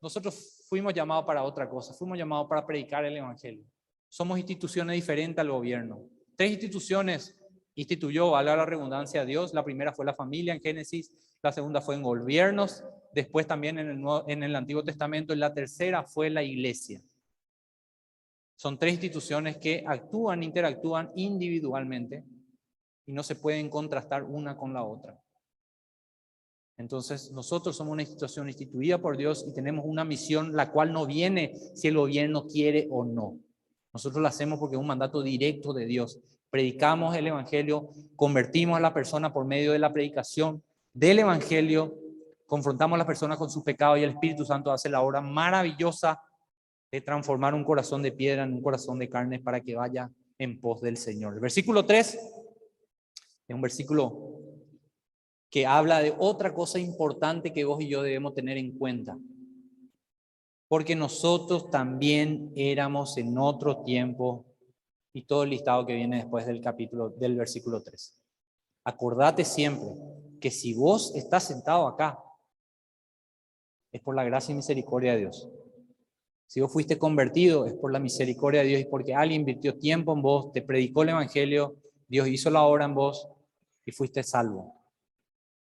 Nosotros fuimos llamados para otra cosa, fuimos llamados para predicar el evangelio. Somos instituciones diferentes al gobierno. 3 instituciones instituyó, valga la redundancia, a Dios. La primera fue la familia en Génesis, la segunda fue en gobiernos, después también en el Antiguo Testamento, y la tercera fue la iglesia. Son 3 instituciones que interactúan individualmente y no se pueden contrastar una con la otra. Entonces, nosotros somos una institución instituida por Dios y tenemos una misión la cual no viene si el gobierno quiere o no. Nosotros la hacemos porque es un mandato directo de Dios. Predicamos el evangelio, convertimos a la persona por medio de la predicación del evangelio confrontamos a las personas con sus pecados y el Espíritu Santo hace la obra maravillosa de transformar un corazón de piedra en un corazón de carne para que vaya en pos del Señor. El versículo 3 es un versículo que habla de otra cosa importante que vos y yo debemos tener en cuenta. Porque nosotros también éramos en otro tiempo, y todo el listado que viene después del versículo 3. Acordate siempre que si vos estás sentado acá, es por la gracia y misericordia de Dios. Si vos fuiste convertido, es por la misericordia de Dios y porque alguien invirtió tiempo en vos, te predicó el evangelio, Dios hizo la obra en vos y fuiste salvo.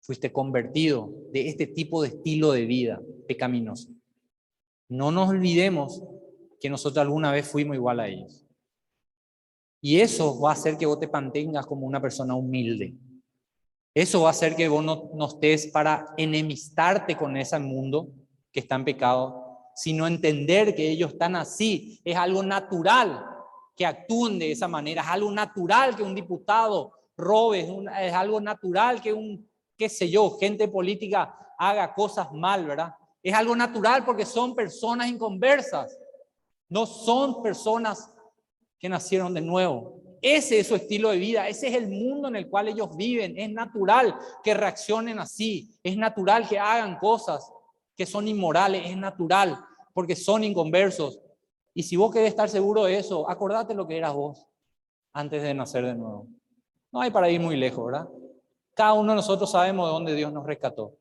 Fuiste convertido de este tipo de estilo de vida pecaminoso. No nos olvidemos que nosotros alguna vez fuimos igual a ellos. Y eso va a hacer que vos te mantengas como una persona humilde. Eso va a hacer que vos no estés para enemistarte con ese mundo que está en pecado, sino entender que ellos están así. Es algo natural que actúen de esa manera. Es algo natural que un diputado robe. Es algo natural que qué sé yo, gente política haga cosas mal, ¿verdad? Es algo natural porque son personas inconversas. No son personas que nacieron de nuevo. Ese es su estilo de vida, ese es el mundo en el cual ellos viven. Es natural que reaccionen así, es natural que hagan cosas que son inmorales, es natural porque son inconversos. Y si vos querés estar seguro de eso, acordate lo que eras vos antes de nacer de nuevo. No hay para ir muy lejos, ¿verdad? Cada uno de nosotros sabemos de dónde Dios nos rescató.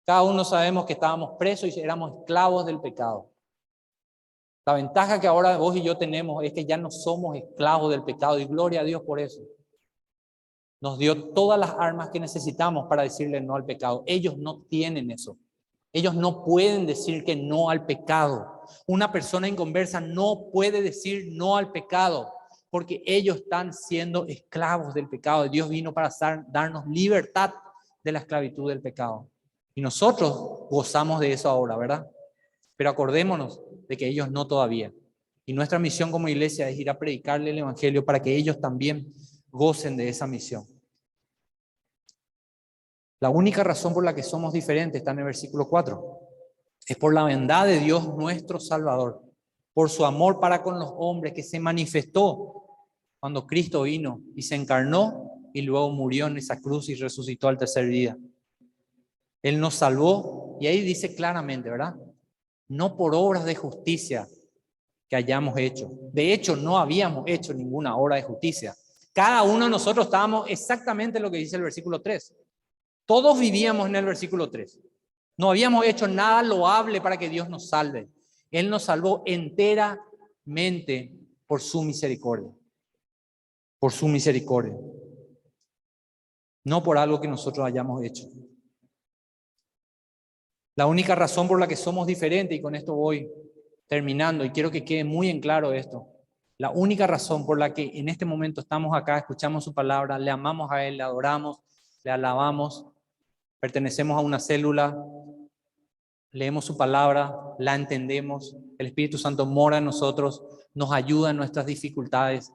Cada uno sabemos que estábamos presos y éramos esclavos del pecado. La ventaja que ahora vos y yo tenemos es que ya no somos esclavos del pecado y gloria a Dios por eso. Nos dio todas las armas que necesitamos para decirle no al pecado. Ellos no tienen eso. Ellos no pueden decir que no al pecado. Una persona inconversa no puede decir no al pecado porque ellos están siendo esclavos del pecado. Dios vino para darnos libertad de la esclavitud del pecado. Y nosotros gozamos de eso ahora, ¿verdad? Pero acordémonos de que ellos no todavía. Y nuestra misión como iglesia es ir a predicarle el evangelio para que ellos también gocen de esa misión. La única razón por la que somos diferentes está en el versículo 4. Es por la bondad de Dios nuestro Salvador, por su amor para con los hombres que se manifestó cuando Cristo vino y se encarnó y luego murió en esa cruz y resucitó al tercer día. Él nos salvó y ahí dice claramente, ¿verdad? No por obras de justicia que hayamos hecho. De hecho, no habíamos hecho ninguna obra de justicia. Cada uno de nosotros estábamos exactamente lo que dice el versículo 3. Todos vivíamos en el versículo 3. No habíamos hecho nada loable para que Dios nos salve. Él nos salvó enteramente por su misericordia. Por su misericordia. No por algo que nosotros hayamos hecho. La única razón por la que somos diferentes, y con esto voy terminando, y quiero que quede muy en claro esto, la única razón por la que en este momento estamos acá, escuchamos su palabra, le amamos a Él, le adoramos, le alabamos, pertenecemos a una célula, leemos su palabra, la entendemos, el Espíritu Santo mora en nosotros, nos ayuda en nuestras dificultades,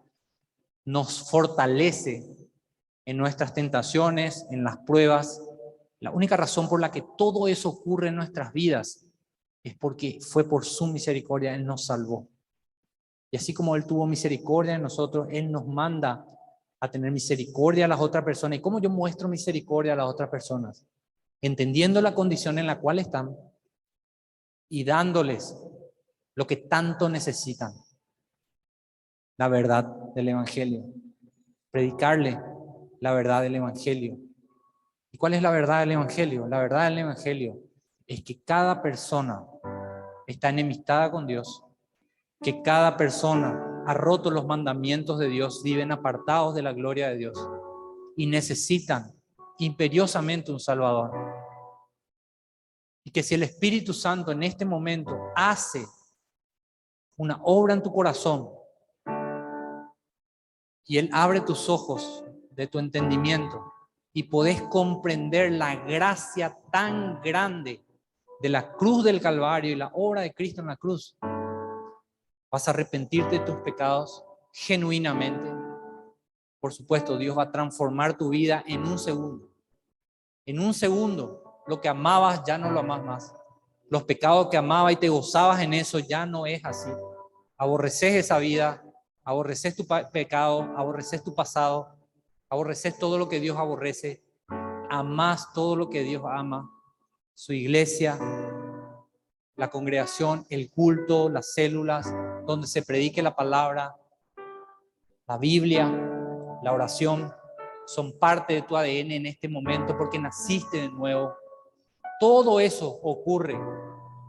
nos fortalece en nuestras tentaciones, en las pruebas. La única razón por la que todo eso ocurre en nuestras vidas es porque fue por su misericordia, Él nos salvó. Y así como Él tuvo misericordia en nosotros, Él nos manda a tener misericordia a las otras personas. ¿Y cómo yo muestro misericordia a las otras personas? Entendiendo la condición en la cual están y dándoles lo que tanto necesitan. La verdad del Evangelio. Predicarle la verdad del Evangelio. ¿Y cuál es la verdad del Evangelio? La verdad del Evangelio es que cada persona está enemistada con Dios, que cada persona ha roto los mandamientos de Dios, viven apartados de la gloria de Dios y necesitan imperiosamente un Salvador. Y que si el Espíritu Santo en este momento hace una obra en tu corazón y Él abre tus ojos de tu entendimiento y podés comprender la gracia tan grande de la cruz del Calvario y la obra de Cristo en la cruz, vas a arrepentirte de tus pecados genuinamente. Por supuesto, Dios va a transformar tu vida en un segundo. En un segundo lo que amabas ya no lo amas más. Los pecados que amabas y te gozabas en eso ya no es así. Aborreces esa vida, aborreces tu pecado, aborreces tu pasado, aborreces todo lo que Dios aborrece, amás todo lo que Dios ama, su iglesia, la congregación, el culto, las células, donde se predique la palabra, la Biblia, la oración, son parte de tu ADN en este momento porque naciste de nuevo. Todo eso ocurre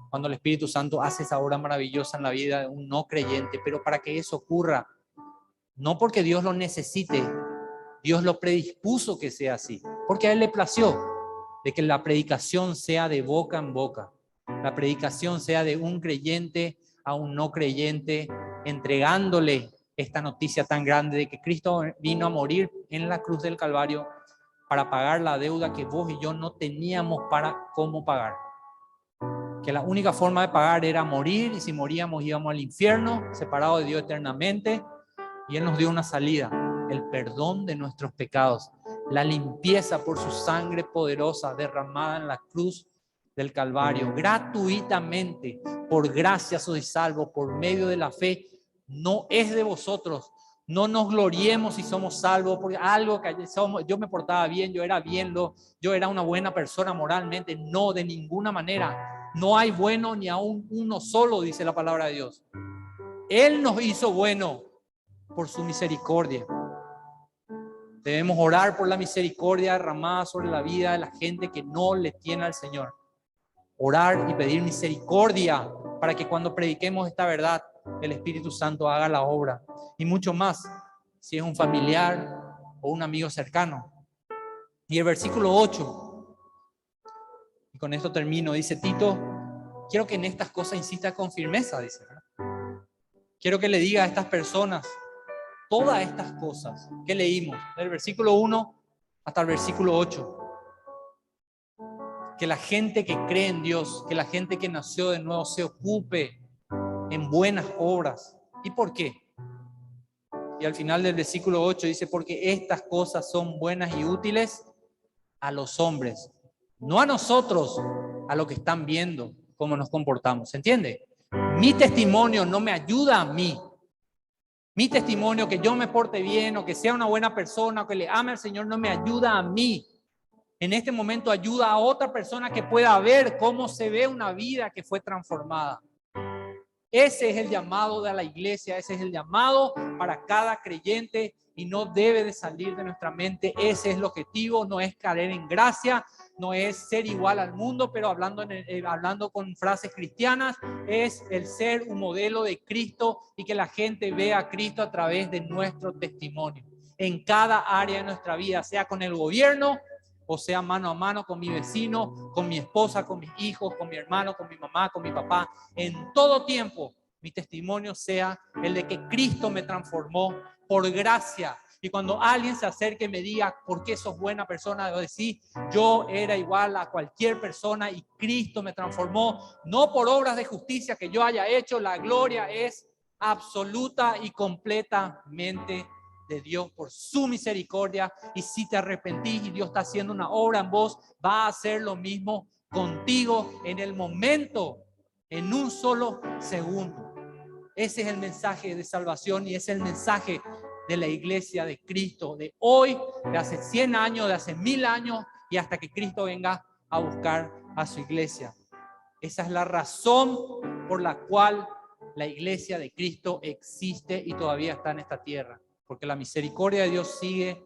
cuando el Espíritu Santo hace esa obra maravillosa en la vida de un no creyente, pero para que eso ocurra, no porque Dios lo necesite, Dios lo predispuso que sea así, porque a Él le plació de que la predicación sea de boca en boca, la predicación sea de un creyente a un no creyente, entregándole esta noticia tan grande de que Cristo vino a morir en la cruz del Calvario para pagar la deuda que vos y yo no teníamos para cómo pagar. Que la única forma de pagar era morir, y si moríamos íbamos al infierno, separados de Dios eternamente, y Él nos dio una salida, el perdón de nuestros pecados, la limpieza por su sangre poderosa derramada en la cruz del Calvario, gratuitamente, por gracia sois salvos, por medio de la fe, no es de vosotros. No nos gloriemos si somos salvos porque algo que somos, yo me portaba bien, yo era una buena persona moralmente. No, de ninguna manera. No hay bueno ni aún uno solo, dice la palabra de Dios. Él nos hizo bueno por su misericordia. Debemos orar por la misericordia derramada sobre la vida de la gente que no le tiene al Señor. Orar y pedir misericordia para que cuando prediquemos esta verdad, el Espíritu Santo haga la obra. Y mucho más, si es un familiar o un amigo cercano. Y el versículo 8, y con esto termino, dice Tito, quiero que en estas cosas insista con firmeza, dice. Quiero que le diga a estas personas todas estas cosas que leímos, del versículo 1 hasta el versículo 8. Que la gente que cree en Dios, que la gente que nació de nuevo se ocupe en buenas obras. ¿Y por qué? Y al final del versículo 8 dice, porque estas cosas son buenas y útiles a los hombres, no a nosotros, a lo que están viendo cómo nos comportamos. ¿Se entiende? Mi testimonio no me ayuda a mí. Mi testimonio, que yo me porte bien o que sea una buena persona o que le ame al Señor, no me ayuda a mí. En este momento ayuda a otra persona que pueda ver cómo se ve una vida que fue transformada. Ese es el llamado de la iglesia, ese es el llamado para cada creyente y no debe de salir de nuestra mente. Ese es el objetivo, no es caer en gracia, no es ser igual al mundo, pero hablando con frases cristianas, es el ser un modelo de Cristo y que la gente vea a Cristo a través de nuestro testimonio. En cada área de nuestra vida, sea con el gobierno, o sea mano a mano con mi vecino, con mi esposa, con mis hijos, con mi hermano, con mi mamá, con mi papá. En todo tiempo mi testimonio sea el de que Cristo me transformó por gracia. Y cuando alguien se acerque y me diga, ¿por qué sos buena persona? Debo decir, yo era igual a cualquier persona y Cristo me transformó, no por obras de justicia que yo haya hecho. La gloria es absoluta y completamente de Dios por su misericordia. Y si te arrepentís y Dios está haciendo una obra en vos, va a hacer lo mismo contigo en el momento, en un solo segundo. Ese es el mensaje de salvación y es el mensaje de la iglesia de Cristo, de hoy, de hace 100 años, de hace 1000 años y hasta que Cristo venga a buscar a su iglesia. Esa es la razón por la cual la iglesia de Cristo existe y todavía está en esta tierra. Porque la misericordia de Dios sigue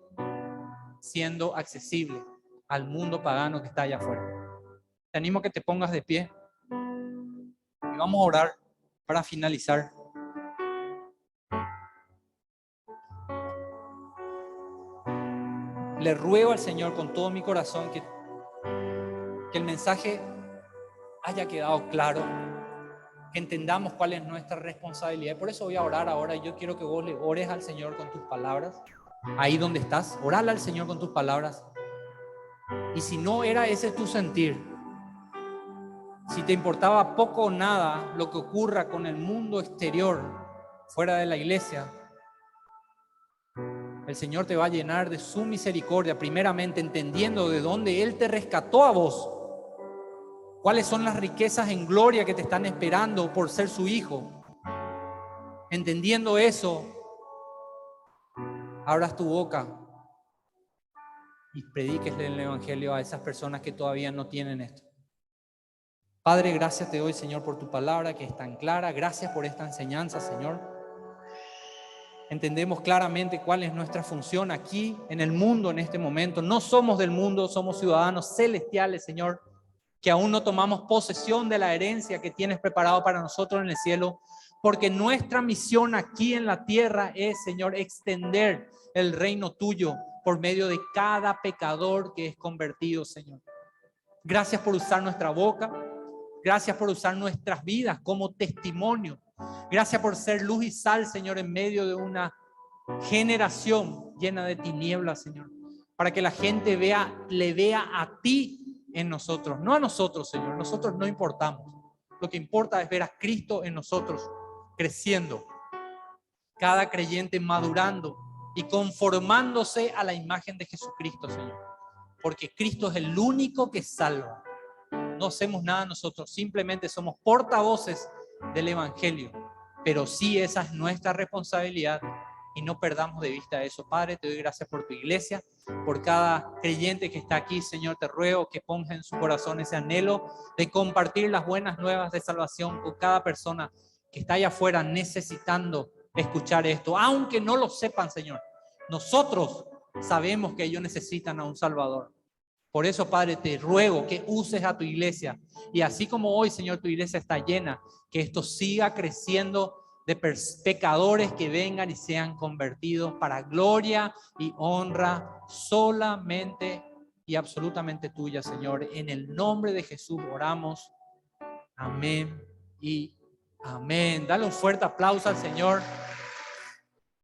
siendo accesible al mundo pagano que está allá afuera. Te animo a que te pongas de pie y vamos a orar para finalizar. Le ruego al Señor con todo mi corazón que el mensaje haya quedado claro, que entendamos cuál es nuestra responsabilidad. Por eso voy a orar ahora y yo quiero que vos le ores al Señor con tus palabras. Ahí donde estás, orale al Señor con tus palabras. Y si no era ese tu sentir, si te importaba poco o nada lo que ocurra con el mundo exterior fuera de la iglesia, el Señor te va a llenar de su misericordia, primeramente entendiendo de dónde Él te rescató a vos ¿Cuáles son las riquezas en gloria que te están esperando por ser su hijo? Entendiendo eso, abras tu boca y predíquesle el evangelio a esas personas que todavía no tienen esto. Padre, gracias te doy, Señor, por tu palabra que es tan clara. Gracias por esta enseñanza, Señor. Entendemos claramente cuál es nuestra función aquí en el mundo en este momento. No somos del mundo, somos ciudadanos celestiales, Señor, que aún no tomamos posesión de la herencia que tienes preparado para nosotros en el cielo, porque nuestra misión aquí en la tierra es, Señor, extender el reino tuyo por medio de cada pecador que es convertido, Señor. Gracias por usar nuestra boca, gracias por usar nuestras vidas como testimonio, gracias por ser luz y sal, Señor, en medio de una generación llena de tinieblas, Señor, para que la gente le vea a ti en nosotros, no a nosotros, Señor. Nosotros no importamos. Lo que importa es ver a Cristo en nosotros, creciendo, cada creyente madurando y conformándose a la imagen de Jesucristo, Señor. Porque Cristo es el único que salva. No hacemos nada nosotros, simplemente somos portavoces del Evangelio. Pero sí, esa es nuestra responsabilidad y no perdamos de vista eso. Padre, te doy gracias por tu iglesia, por cada creyente que está aquí. Señor, te ruego que ponga en su corazón ese anhelo de compartir las buenas nuevas de salvación con cada persona que está allá afuera necesitando escuchar esto, aunque no lo sepan, Señor. Nosotros sabemos que ellos necesitan a un Salvador. Por eso, Padre, te ruego que uses a tu iglesia. Y así como hoy, Señor, tu iglesia está llena, que esto siga creciendo de pecadores que vengan y sean convertidos para gloria y honra solamente y absolutamente tuya, Señor. En el nombre de Jesús oramos. Amén y amén. Dale un fuerte aplauso al Señor.